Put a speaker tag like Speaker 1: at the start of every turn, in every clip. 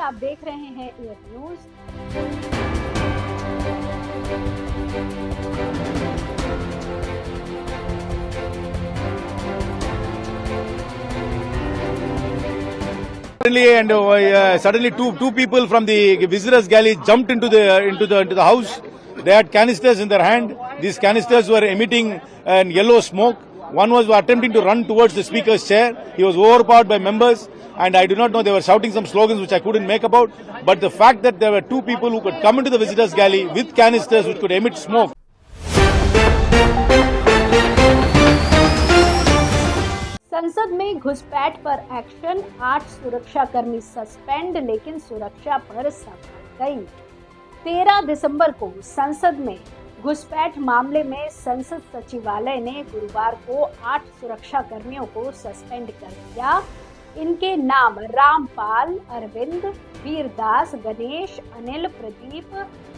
Speaker 1: आप देख रहे हैं air news.
Speaker 2: Suddenly two people from the visitors galley jumped into the house. They had canisters in their hand. These canisters were emitting yellow smoke. One was attempting to run towards the speaker's chair. He was overpowered by members, and I do not know, they were shouting some slogans which I couldn't make about. But the fact that there were two people who could come into the visitors galley with canisters which could emit smoke.
Speaker 1: संसद में घुसपैठ पर action, 8 सुरक्षाकर्मी suspend, लेकिन सुरक्षा पर सफल गई। 13 दिसंबर को संसद में घुसपैठ मामले में संसद सचिवालय ने गुरुवार को 8 सुरक्षाकर्मियों को सस्पेंड कर दिया। इनके नाम रामपाल, अरविंद, वीरदास, गणेश, अनिल, प्रदीप,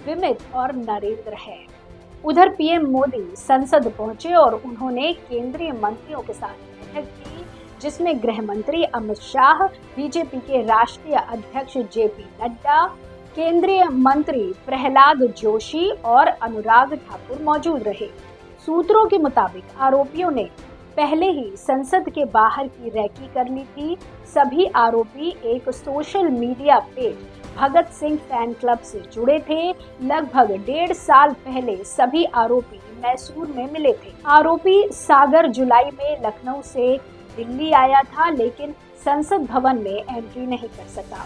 Speaker 1: विमित और नरेंद्र है। उधर पीएम मोदी संसद पहुंचे और उन्होंने केंद्रीय मंत्रियों के साथ बैठक की, जिसमें गृह मंत्री अमित शाह, बीजेपी के राष्ट्रीय अध्यक्ष जेपी नड्डा, केंद्रीय मंत्री प्रहलाद जोशी और अनुराग ठाकुर मौजूद रहे। सूत्रों के मुताबिक आरोपियों ने पहले ही संसद के बाहर की रैकी कर ली थी। सभी आरोपी एक social media page Bhagat Singh fan club से जुड़े थे। लगभग 1.5 साल पहले सभी आरोपी मैसूर में मिले थे। आरोपी सागर जुलाई में लखनऊ से दिल्ली आया था, लेकिन संसद भवन में एंट्री नहीं कर सका।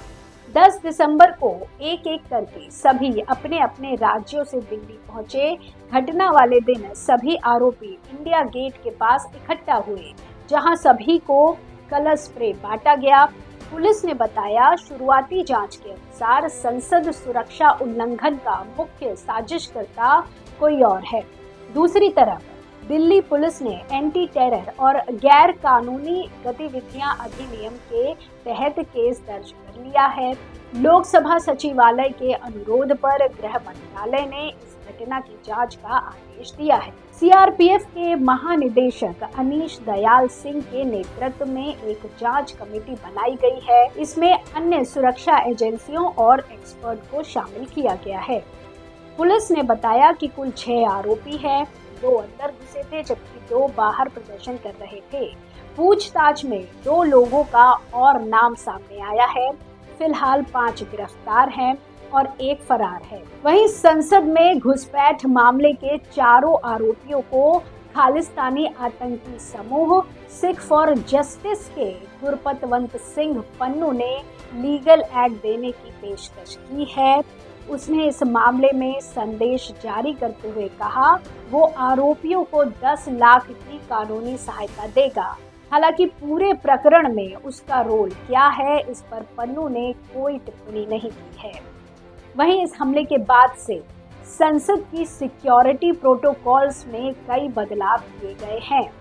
Speaker 1: 10 दिसंबर को एक एक करके सभी अपने अपने राज्यों से दिल्ली पहुंचे। घटना वाले दिन सभी आरोपी इंडिया गेट के पास इकट्ठा हुए, जहां सभी को कलर स्प्रे बांटा गया। पुलिस ने बताया, शुरुआती जांच के अनुसार संसद सुरक्षा उल्लंघन का मुख्य साजिशकर्ता कोई और है। दूसरी तरफ दिल्ली पुलिस ने एंटी टेरर और गैर कानूनी गतिविधियां अधिनियम के तहत केस दर्ज कर लिया है। लोकसभा सचिवालय के अनुरोध पर गृह मंत्रालय ने इस घटना की जांच का आदेश दिया है। सीआरपीएफ के महानिदेशक अनीश दयाल सिंह के नेतृत्व में एक जांच कमेटी बनाई गई है। इसमें अन्य सुरक्षा एजेंसियों और एक्सपर्ट को शामिल किया गया है। पुलिस ने बताया कि कुल 6 आरोपी हैं। 2 अंदर घुसे थे, जबकि 2 बाहर प्रदर्शन कर रहे थे। पूछताछ में 2 लोगों का और नाम सामने आया है। फिलहाल 5 गिरफ्तार हैं और 1 फरार है। वहीं संसद में घुसपैठ मामले के 4 आरोपियों को खालिस्तानी आतंकी समूह सिख फॉर जस्टिस के गुरपतवंत सिंह पन्नू ने लीगल एड देने की पेशकश की है। उसने इस मामले में संदेश जारी करते हुए कहा, वो आरोपियों को 10 लाख की कानूनी सहायता देगा। हालांकि पूरे प्रकरण में उसका रोल क्या है, इस पर पन्नू ने कोई टिप्पणी नहीं की है। वहीं इस हमले के बाद से संसद की सिक्योरिटी प्रोटोकॉल्स में कई बदलाव किए गए हैं,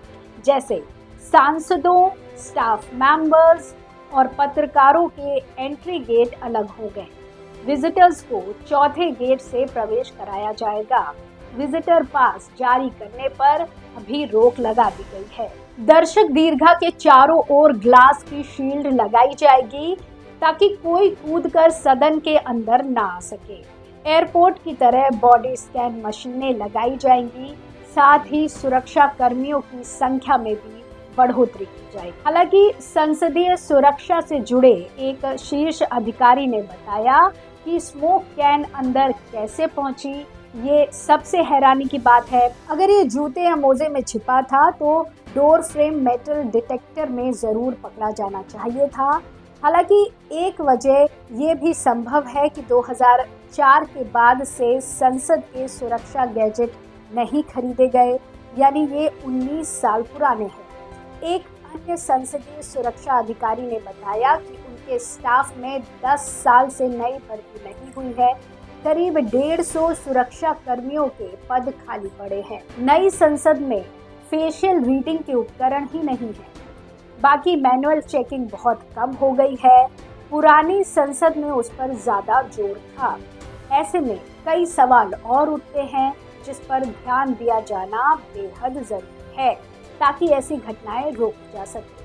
Speaker 1: जैसे सांसदों, स्टाफ मेंबर्स और पत्रकारों के एंट्री गेट अलग हो गए। विजिटर्स को 4थे गेट से प्रवेश कराया जाएगा। विजिटर पास जारी करने पर अभी रोक लगा दी गई है। दर्शक दीर्घा के चारों ओर ग्लास की शील्ड लगाई जाएगी, ताकि कोई कूदकर सदन के अंदर ना आ सके। एयरपोर्ट की तरह बॉडी स्कैन मशीनें लगाई जाएंगी। साथ ही सुरक्षा कर्मियों की संख्या में भी बढ़ोतरी की जाएगी। हालांकि संसदीय सुरक्षा से जुड़े एक शीर्ष अधिकारी ने बताया कि स्मोक कैन अंदर कैसे पहुंची, ये सबसे हैरानी की बात है। अगर ये जूते या मोजे में छिपा था तो डोर फ्रेम मेटल डिटेक्टर में जरूर पकड़ा जाना चाहिए था। हालांकि एक वजह ये भी संभव है कि 2004 के बाद से संसद के सुरक्षा गैजेट नहीं खरीदे गए, यानी ये 19 साल पुराने हैं। एक अन्य संसदीय सुरक्षा अधिकारी ने बताया कि उनके स्टाफ में 10 साल से नई भर्ती नहीं हुई है। करीब 150 सुरक्षा कर्मियों के पद खाली पड़े हैं। नई संसद में फेशियल रीडिंग के उपकरण ही नहीं है, बाकी मैनुअल चेकिंग बहुत कम हो गई है। पुरानी संसद में उस पर ज्यादा जोर था। ऐसे में कई सवाल और उठते हैं, जिस पर ध्यान दिया जाना बेहद जरूरी है, ताकि ऐसी घटनाएं रोकी जा सके।